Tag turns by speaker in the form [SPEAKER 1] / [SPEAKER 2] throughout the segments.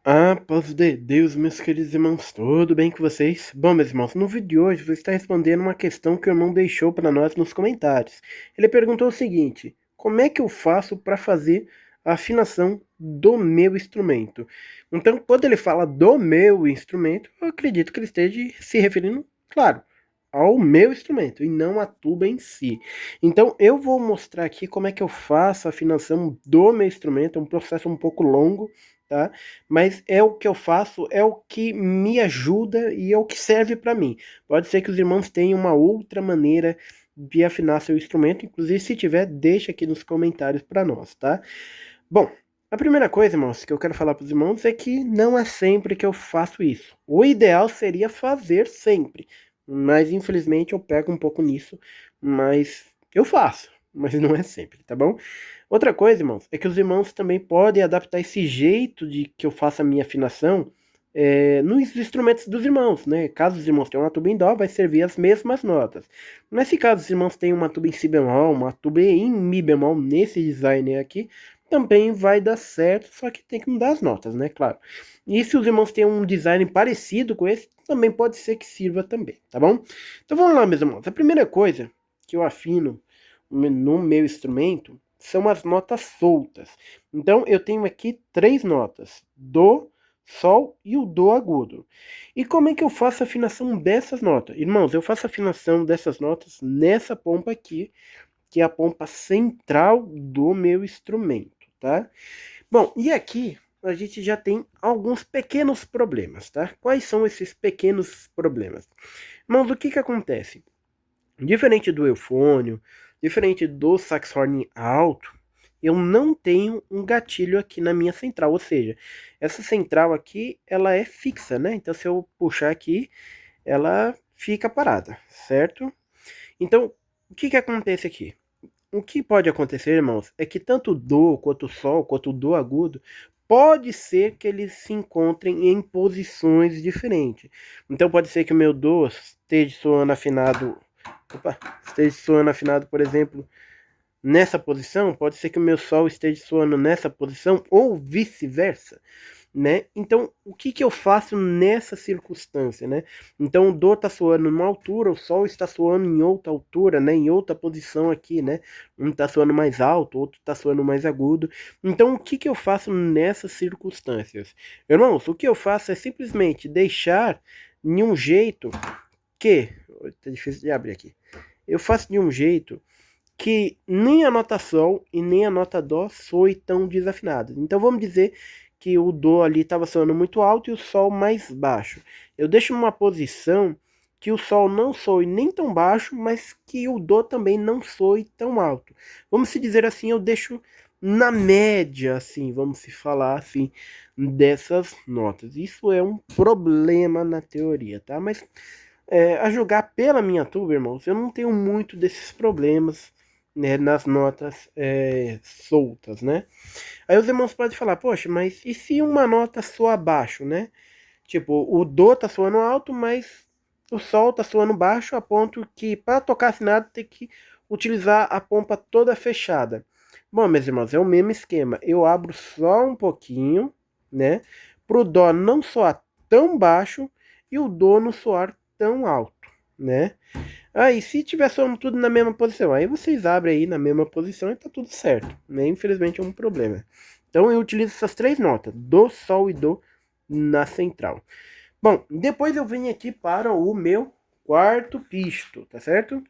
[SPEAKER 1] Ah, paz de Deus, meus queridos irmãos, tudo bem com vocês? Bom, meus irmãos, no vídeo de hoje você está respondendo uma questão que o irmão deixou para nós nos comentários. Ele perguntou o seguinte: como é que eu faço para fazer a afinação do meu instrumento? Então, quando ele fala do meu instrumento, eu acredito que ele esteja se referindo, claro, ao meu instrumento e não à tuba em si. Então, eu vou mostrar aqui como é que eu faço a afinação do meu instrumento, é um processo um pouco longo, tá? Mas é o que eu faço, é o que me ajuda e é o que serve para mim. Pode ser que os irmãos tenham uma outra maneira de afinar seu instrumento, inclusive se tiver, deixa aqui nos comentários para nós, tá? Bom, a primeira coisa, irmãos, que eu quero falar para os irmãos é que não é sempre que eu faço isso. O ideal seria fazer sempre, mas infelizmente eu pego um pouco nisso, mas eu faço, mas não é sempre, tá bom? Outra coisa, irmãos, é que os irmãos também podem adaptar esse jeito de que eu faça a minha afinação nos instrumentos dos irmãos, né? Caso os irmãos tenham uma tuba em dó, vai servir as mesmas notas. Mas se caso os irmãos tenham uma tuba em si bemol, uma tuba em mi bemol nesse design aqui, também vai dar certo, só que tem que mudar as notas, né? Claro. E se os irmãos têm um design parecido com esse, também pode ser que sirva também, tá bom? Então vamos lá, meus irmãos. A primeira coisa que eu afino no meu instrumento são as notas soltas. Então eu tenho aqui três notas: do, sol e o do agudo. E como é que eu faço a afinação dessas notas? Irmãos, eu faço a afinação dessas notas nessa pompa aqui, que é a pompa central do meu instrumento, tá? Bom, e aqui a gente já tem alguns pequenos problemas, tá? Quais são esses pequenos problemas? Irmãos, o que que acontece? Diferente do eufônio, diferente do saxhorn alto, eu não tenho um gatilho aqui na minha central, ou seja, essa central aqui, ela é fixa, né? Então se eu puxar aqui, ela fica parada, certo? Então, o que que acontece aqui? O que pode acontecer, irmãos, é que tanto o do, quanto o sol, quanto o do agudo, pode ser que eles se encontrem em posições diferentes. Então pode ser que o meu do esteja soando afinado, por exemplo, nessa posição, pode ser que o meu sol esteja soando nessa posição ou vice-versa, né? Então, o que que eu faço nessa circunstância, né? Então, o do está soando numa altura, o sol está soando em outra altura, né? Em outra posição aqui, né? Um está soando mais alto, outro está soando mais agudo. Então, o que que eu faço nessas circunstâncias? Irmãos, o que eu faço é simplesmente deixar em um jeito que... Tá difícil de abrir aqui. Eu faço de um jeito que nem a nota sol e nem a nota dó soe tão desafinadas. Então vamos dizer que o dó ali estava soando muito alto e o sol mais baixo. Eu deixo numa posição que o sol não soe nem tão baixo, mas que o dó também não soe tão alto. Vamos se dizer assim, eu deixo na média, assim, vamos se falar assim, dessas notas. Isso é um problema na teoria, tá? Mas a julgar pela minha tuba, irmãos, eu não tenho muito desses problemas, né, nas notas soltas, né? Aí os irmãos podem falar, poxa, mas e se uma nota soa baixo, né? Tipo, o do tá soando alto, mas o sol tá soando baixo a ponto que para tocar afinado tem que utilizar a pompa toda fechada. Bom, meus irmãos, é o mesmo esquema. Eu abro só um pouquinho, né? Pro dó não soar tão baixo e o do não soar tão alto, né? Aí, se tiver soando tudo na mesma posição, aí vocês abrem aí na mesma posição e tá tudo certo, né? Infelizmente é um problema. Então eu utilizo essas três notas, do, sol e do, na central. Bom, depois eu venho aqui para o meu quarto pisto, tá certo?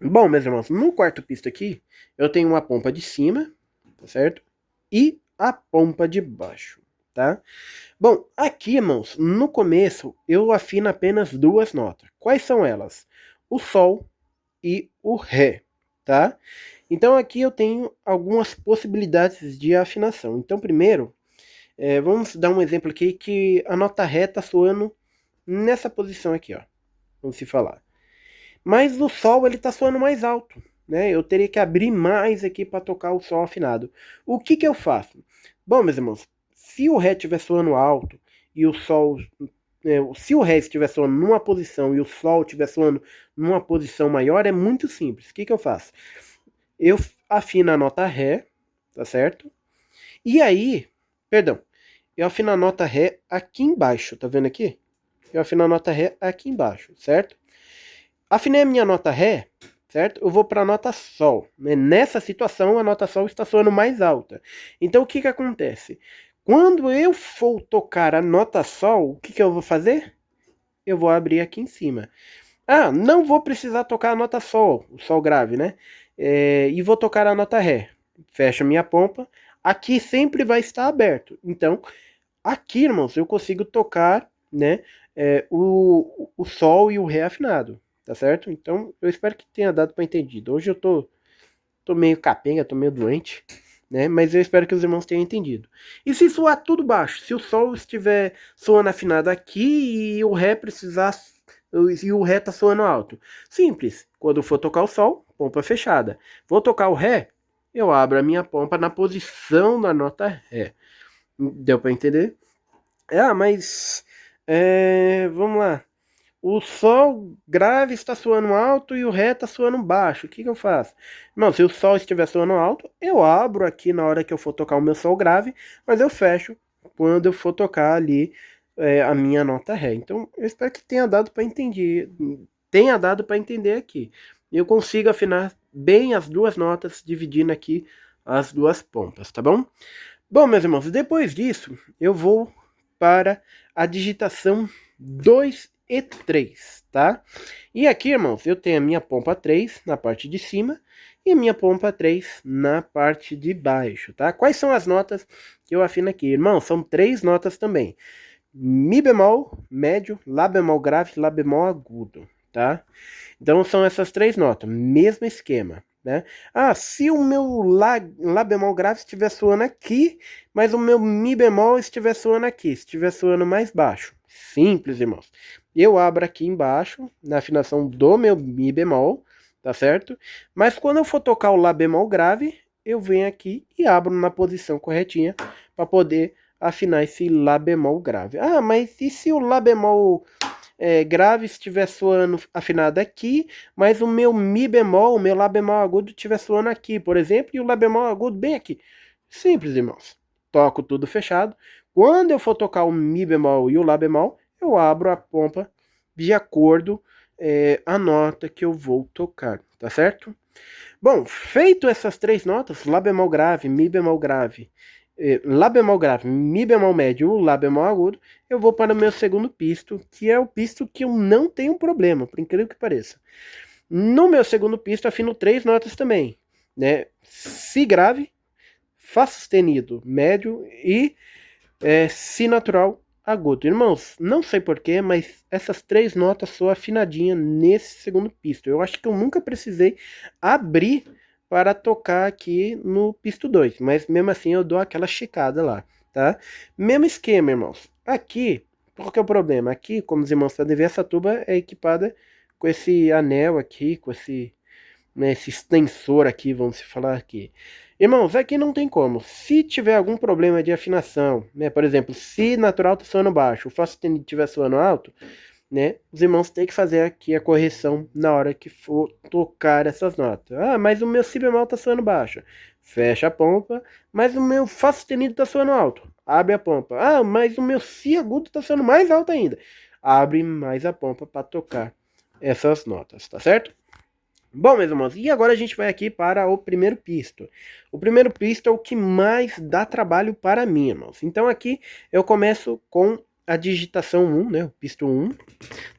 [SPEAKER 1] Bom, meus irmãos, no quarto pisto aqui, eu tenho uma pompa de cima, tá certo? E a pompa de baixo, tá? Bom, aqui, irmãos, no começo eu afino apenas duas notas. Quais são elas? O sol e o ré, tá? Então aqui eu tenho algumas possibilidades de afinação. Então primeiro, vamos dar um exemplo aqui que a nota ré está soando nessa posição aqui, ó. Vamos se falar. Mas o sol ele está soando mais alto, né? Eu teria que abrir mais aqui para tocar o sol afinado. O que que eu faço? Bom, meus irmãos, se o ré estiver soando alto e o sol se o ré estiver soando numa posição e o sol estiver soando numa posição maior, é muito simples. O que que eu faço? Eu afino a nota ré, tá certo? E aí, perdão, eu afino a nota Ré aqui embaixo, tá vendo aqui? Eu afino a nota Ré aqui embaixo, certo? Afinei a minha nota Ré, certo? Eu vou para a nota Sol. Nessa situação, a nota Sol está soando mais alta. Então, o que acontece? Quando eu for tocar a nota Sol, o que eu vou fazer? Eu vou abrir aqui em cima. Ah, não vou precisar tocar a nota Sol, o Sol grave, né? E vou tocar a nota Ré. Fecho minha pompa. Aqui sempre vai estar aberto. Então, aqui, irmãos, eu consigo tocar, né, o Sol e o Ré afinado, tá certo? Então, eu espero que tenha dado para entendido. Hoje eu tô meio capenga, tô meio doente, né? Mas eu espero que os irmãos tenham entendido. E se soar tudo baixo, se o Sol estiver soando afinado aqui e o Ré precisar e o Ré tá soando alto, simples. Quando for tocar o Sol, pompa fechada. Vou tocar o Ré, eu abro a minha pompa na posição da nota Ré. Deu para entender? Mas vamos lá. O Sol grave está soando alto e o Ré está soando baixo. O que eu faço? Não, se o Sol estiver soando alto, eu abro aqui na hora que eu for tocar o meu Sol grave, mas eu fecho quando eu for tocar ali a minha nota Ré. Então, eu espero que tenha dado para entender aqui. Eu consigo afinar bem as duas notas, dividindo aqui as duas pompas, tá bom? Bom, meus irmãos, depois disso, eu vou para a digitação 2 e 3, tá? E aqui, irmãos, eu tenho a minha pompa 3 na parte de cima e a minha pompa 3 na parte de baixo, tá? Quais são as notas que eu afino aqui? Irmãos, são 3 notas também. Mi bemol, médio, Lá bemol grave, Lá bemol agudo, tá? Então são essas 3 notas, mesmo esquema. Né? Se o meu lá bemol grave estiver soando aqui, mas o meu Mi bemol estiver soando aqui, estiver soando mais baixo. Simples, irmãos. Eu abro aqui embaixo, na afinação do meu Mi bemol, tá certo? Mas quando eu for tocar o Lá bemol grave, eu venho aqui e abro na posição corretinha para poder afinar esse Lá bemol grave. Mas e se o Lá bemol grave estiver soando afinado aqui, mas o meu Mi bemol, o meu Lá bemol agudo estiver soando aqui, por exemplo, e o Lá bemol agudo bem aqui. Simples, irmãos. Toco tudo fechado. Quando eu for tocar o Mi bemol e o Lá bemol, eu abro a pompa de acordo a nota que eu vou tocar, tá certo? Bom, feito essas 3 notas, Lá bemol grave, Mi bemol grave, Lá bemol grave, Mi bemol médio, Lá bemol agudo, eu vou para o meu segundo pisto, que é o pisto que eu não tenho problema, por incrível que pareça. No meu segundo pisto, afino 3 notas também, né? Si grave, Fá sustenido médio e Si natural agudo. Irmãos, não sei porquê, mas essas 3 notas são afinadinhas nesse segundo pisto. Eu acho que eu nunca precisei abrir para tocar aqui no pisto 2, mas mesmo assim eu dou aquela checada lá, tá? Mesmo esquema, irmãos. Aqui, qual que é o problema? Aqui, como os irmãos podem ver, essa tuba é equipada com esse anel aqui, com esse extensor aqui, vamos falar aqui. Irmãos, aqui não tem como. Se tiver algum problema de afinação, né, por exemplo, se natural está soando baixo, o Fá sustenido estiver soando alto, né, os irmãos têm que fazer aqui a correção na hora que for tocar essas notas. Mas o meu Si bemol está soando baixo. Fecha a pompa, mas o meu Fá sustenido está soando alto. Abre a pompa. Mas o meu Si agudo está soando mais alto ainda. Abre mais a pompa para tocar essas notas, tá certo? Bom, meus irmãos, e agora a gente vai aqui para o primeiro pisto. O primeiro pisto é o que mais dá trabalho para mim, irmãos. Então aqui eu começo com a digitação 1, né, o pisto 1,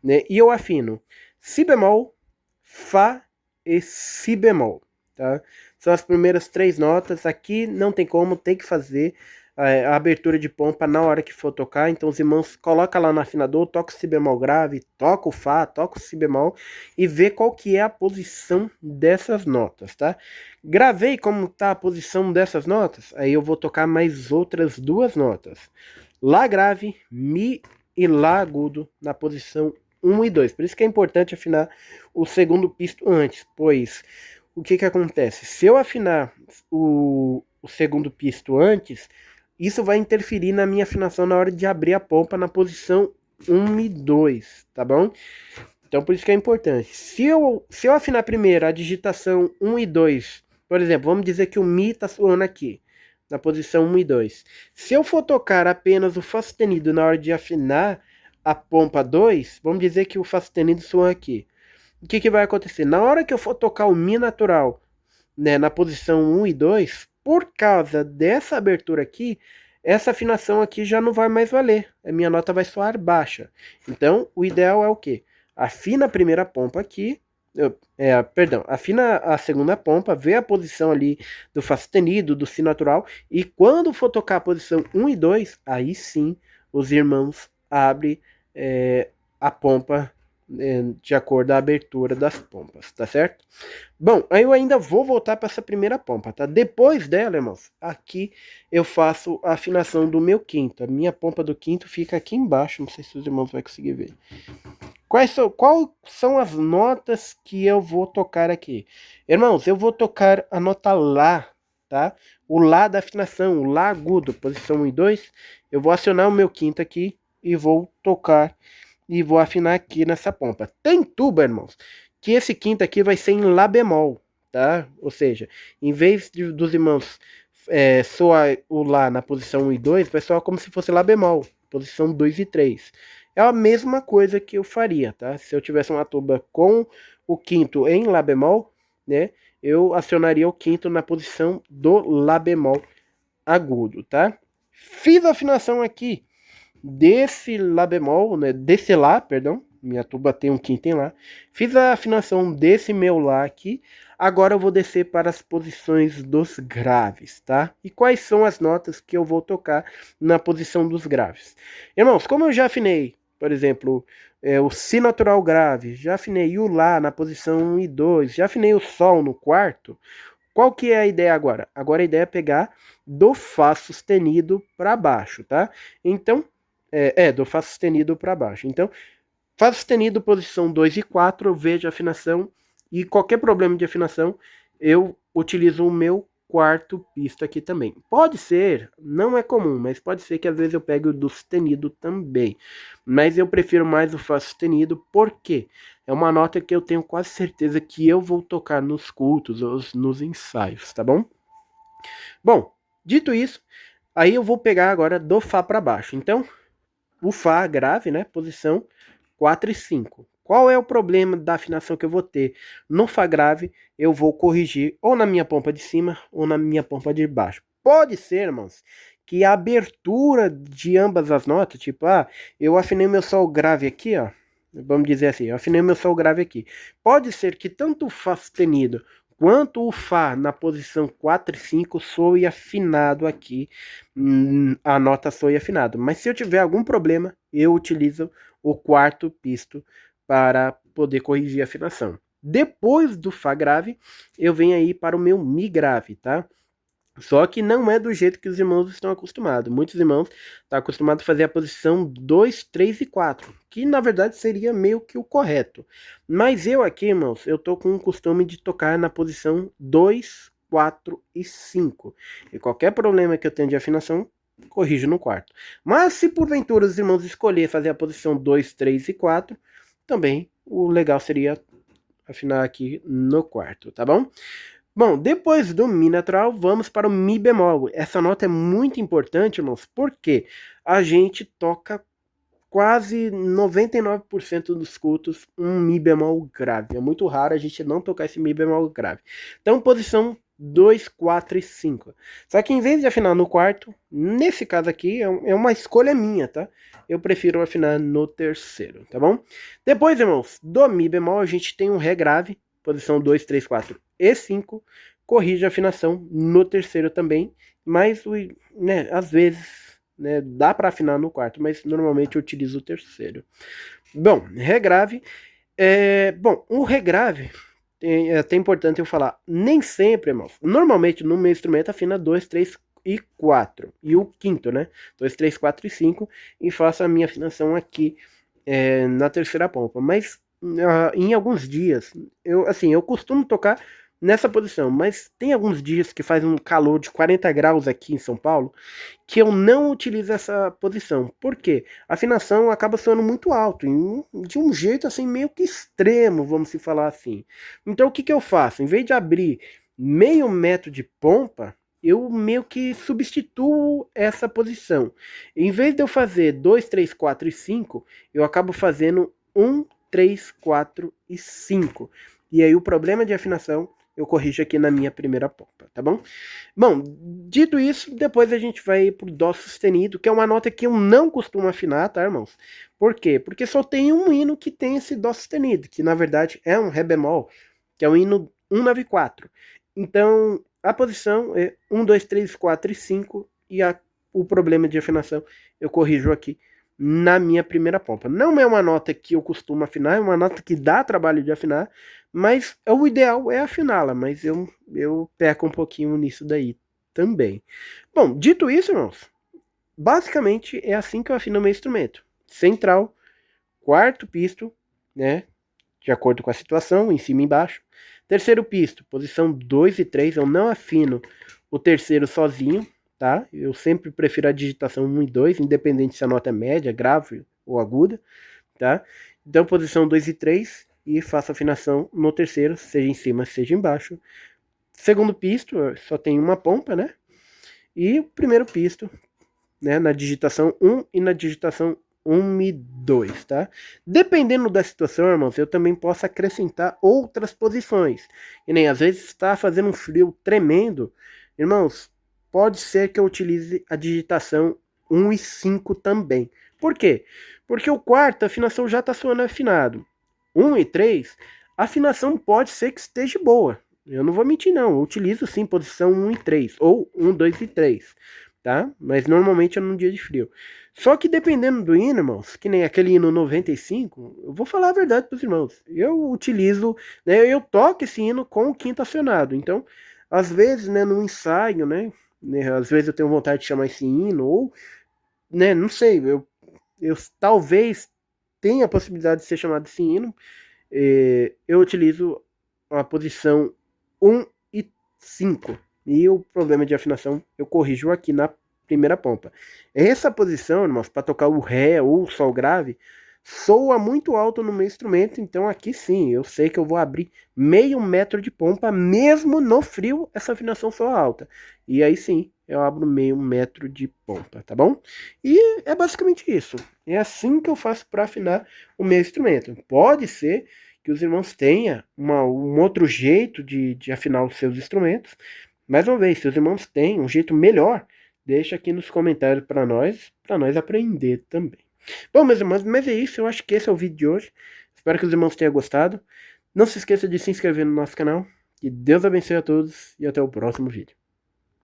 [SPEAKER 1] né, e eu afino Si bemol, Fá e Si bemol, tá? São as primeiras 3 notas, aqui não tem como, tem que fazer a abertura de pompa na hora que for tocar, então os irmãos colocam lá no afinador, toca o Si bemol grave, toca o Fá, toca o Si bemol e vê qual que é a posição dessas notas, tá? Gravei como tá a posição dessas notas, aí eu vou tocar mais outras 2 notas. Lá grave, Mi e Lá agudo na posição 1 e 2. Por isso que é importante afinar o segundo pisto antes, pois o que acontece? Se eu afinar o segundo pisto antes, isso vai interferir na minha afinação na hora de abrir a pompa na posição 1 e 2, tá bom? Então por isso que é importante. Se eu afinar primeiro a digitação 1 e 2, por exemplo, vamos dizer que o Mi está soando aqui, na posição 1 e 2. Se eu for tocar apenas o Fá sustenido na hora de afinar a pompa 2, vamos dizer que o Fá sustenido soa aqui. O que vai acontecer? Na hora que eu for tocar o Mi natural, né, na posição 1 e 2, por causa dessa abertura aqui, essa afinação aqui já não vai mais valer. A minha nota vai soar baixa. Então, o ideal é o quê? Afina a primeira pompa aqui, afina a segunda pompa, vê a posição ali do Fá sustenido, do Si natural, e quando for tocar a posição 1 e 2, aí sim os irmãos abrem a pompa de acordo com a abertura das pompas, tá certo? Bom, aí eu ainda vou voltar para essa primeira pompa, tá? Depois dela, irmãos, aqui eu faço a afinação do meu quinto. A minha pompa do quinto fica aqui embaixo, não sei se os irmãos vão conseguir ver. Quais são as notas que eu vou tocar aqui? Irmãos, eu vou tocar a nota Lá, tá? O Lá da afinação, o Lá agudo, posição 1 e 2. Eu vou acionar o meu quinto aqui e vou tocar e vou afinar aqui nessa pompa. Tem tuba, irmãos, que esse quinto aqui vai ser em Lá bemol, tá? Ou seja, em vez dos irmãos soar o Lá na posição 1 e 2, vai soar como se fosse Lá bemol, posição 2 e 3. É a mesma coisa que eu faria, tá? Se eu tivesse uma tuba com o quinto em Lá bemol, né? Eu acionaria o quinto na posição do Lá bemol agudo, tá? Fiz a afinação aqui desse Lá bemol, né, desse Lá, perdão, minha tuba tem um quinto em Lá, fiz a afinação desse meu Lá aqui, agora eu vou descer para as posições dos graves, tá? E quais são as notas que eu vou tocar na posição dos graves? Irmãos, como eu já afinei, por exemplo, o Si natural grave, já afinei o Lá na posição 1 e 2, já afinei o Sol no quarto, qual que é a ideia agora? Agora a ideia é pegar do Fá sustenido para baixo, tá? Então, do Fá sustenido para baixo. Então, Fá sustenido, posição 2 e 4, eu vejo a afinação e qualquer problema de afinação, eu utilizo o meu quarto pisto aqui também. Pode ser, não é comum, mas pode ser que às vezes eu pegue o do sustenido também. Mas eu prefiro mais o Fá sustenido, porque é uma nota que eu tenho quase certeza que eu vou tocar nos cultos ou nos ensaios, tá bom? Bom, dito isso, aí eu vou pegar agora do Fá para baixo. Então, o Fá grave, né? Posição 4 e 5. Qual é o problema da afinação que eu vou ter? No Fá grave, eu vou corrigir ou na minha pompa de cima ou na minha pompa de baixo. Pode ser, irmãos, que a abertura de ambas as notas, tipo, eu afinei meu Sol grave aqui, ó. Vamos dizer assim, eu afinei meu Sol grave aqui. Pode ser que tanto o Fá sustenido quanto o Fá na posição 4 e 5 soe afinado aqui, a nota soe afinado. Mas se eu tiver algum problema, eu utilizo o quarto pisto para poder corrigir a afinação. Depois do Fá grave, eu venho aí para o meu Mi grave, tá? Só que não é do jeito que os irmãos estão acostumados. Muitos irmãos estão acostumados a fazer a posição 2, 3 e 4, que na verdade seria meio que o correto. Mas eu aqui, irmãos, eu tô com o costume de tocar na posição 2, 4 e 5. E qualquer problema que eu tenha de afinação, corrijo no quarto. Mas se porventura os irmãos escolher fazer a posição 2, 3 e 4, também o legal seria afinar aqui no quarto, tá bom? Bom, depois do Mi natural, vamos para o Mi bemol. Essa nota é muito importante, irmãos, porque a gente toca quase 99% dos cultos um Mi bemol grave. É muito raro a gente não tocar esse Mi bemol grave. Então, posição 2, 4 e 5. Só que em vez de afinar no quarto, nesse caso aqui, é uma escolha minha, tá? Eu prefiro afinar no terceiro, tá bom? Depois, irmãos, do Mi bemol, a gente tem um Ré grave, posição 2, 3, 4 e 5, corrige a afinação no terceiro também, mas né, às vezes, né, dá para afinar no quarto, mas normalmente eu utilizo o terceiro. Bom, Ré grave, o Ré grave é até importante eu falar, nem sempre, irmãos, normalmente no meu instrumento afina 2, 3 e 4, e o quinto, né, 2, 3, 4 e 5, e faço a minha afinação aqui na terceira pompa, mas em alguns dias, eu costumo tocar nessa posição, mas tem alguns dias que faz um calor de 40 graus aqui em São Paulo, que eu não utilizo essa posição. Por quê? A afinação acaba soando muito alto, de um jeito assim meio que extremo, vamos se falar assim. Então o que eu faço? Em vez de abrir meio metro de pompa, eu meio que substituo essa posição. Em vez de eu fazer 2, 3, 4 e 5, eu acabo fazendo 1, 3, 4 e 5. E aí o problema de afinação eu corrijo aqui na minha primeira pompa, tá bom? Bom, dito isso, depois a gente vai pro Dó sustenido, que é uma nota que eu não costumo afinar, tá, irmãos? Por quê? Porque só tem um hino que tem esse Dó sustenido, que na verdade é um Ré bemol, que é o hino 194. Então, a posição é 1, 2, 3, 4 e 5, e o problema de afinação eu corrijo aqui na minha primeira pompa. Não é uma nota que eu costumo afinar, é uma nota que dá trabalho de afinar, mas o ideal é afiná-la, mas eu peco um pouquinho nisso daí também. Bom, dito isso, irmãos, basicamente é assim que eu afino meu instrumento. Central, quarto pisto, né, de acordo com a situação, em cima e embaixo. Terceiro pisto, posição 2 e 3, eu não afino o terceiro sozinho, tá? Eu sempre prefiro a digitação 1 e 2, independente se a nota é média, grave ou aguda, tá? Então, posição 2 e 3, e faço afinação no terceiro, seja em cima, seja embaixo. Segundo pisto, só tem uma pompa, né? E o primeiro pisto, né, na digitação 1 e na digitação 1 e 2, tá? Dependendo da situação, irmãos, eu também posso acrescentar outras posições. E nem às vezes está fazendo um frio tremendo. Irmãos, pode ser que eu utilize a digitação 1 e 5 também. Por quê? Porque o quarto, a afinação já está soando afinado. 1 e 3, a afinação pode ser que esteja boa. Eu não vou mentir, não. Eu utilizo sim posição 1 e 3, ou 1, 2 e 3, tá? Mas normalmente é num dia de frio. Só que dependendo do hino, irmãos, que nem aquele hino 95, eu vou falar a verdade para os irmãos. Eu utilizo, né, eu toco esse hino com o quinto acionado. Então, às vezes, né, no ensaio, né, às vezes eu tenho vontade de chamar esse hino, ou, né, não sei, eu talvez tenha a possibilidade de ser chamado esse hino, eu utilizo a posição 1 e 5. E o problema de afinação eu corrijo aqui na primeira pompa. Essa posição, irmãos, para tocar o Ré ou o Sol grave, soa muito alto no meu instrumento, então aqui sim, eu sei que eu vou abrir meio metro de pompa, mesmo no frio, essa afinação soa alta. E aí sim, eu abro meio metro de pompa, tá bom? E é basicamente isso. É assim que eu faço para afinar o meu instrumento. Pode ser que os irmãos tenham um outro jeito de afinar os seus instrumentos. Mais uma vez, se os irmãos têm um jeito melhor, deixa aqui nos comentários para nós aprender também. Bom, meus irmãos, mas é isso. Eu acho que esse é o vídeo de hoje. Espero que os irmãos tenham gostado. Não se esqueça de se inscrever no nosso canal. Que Deus abençoe a todos e até o próximo vídeo.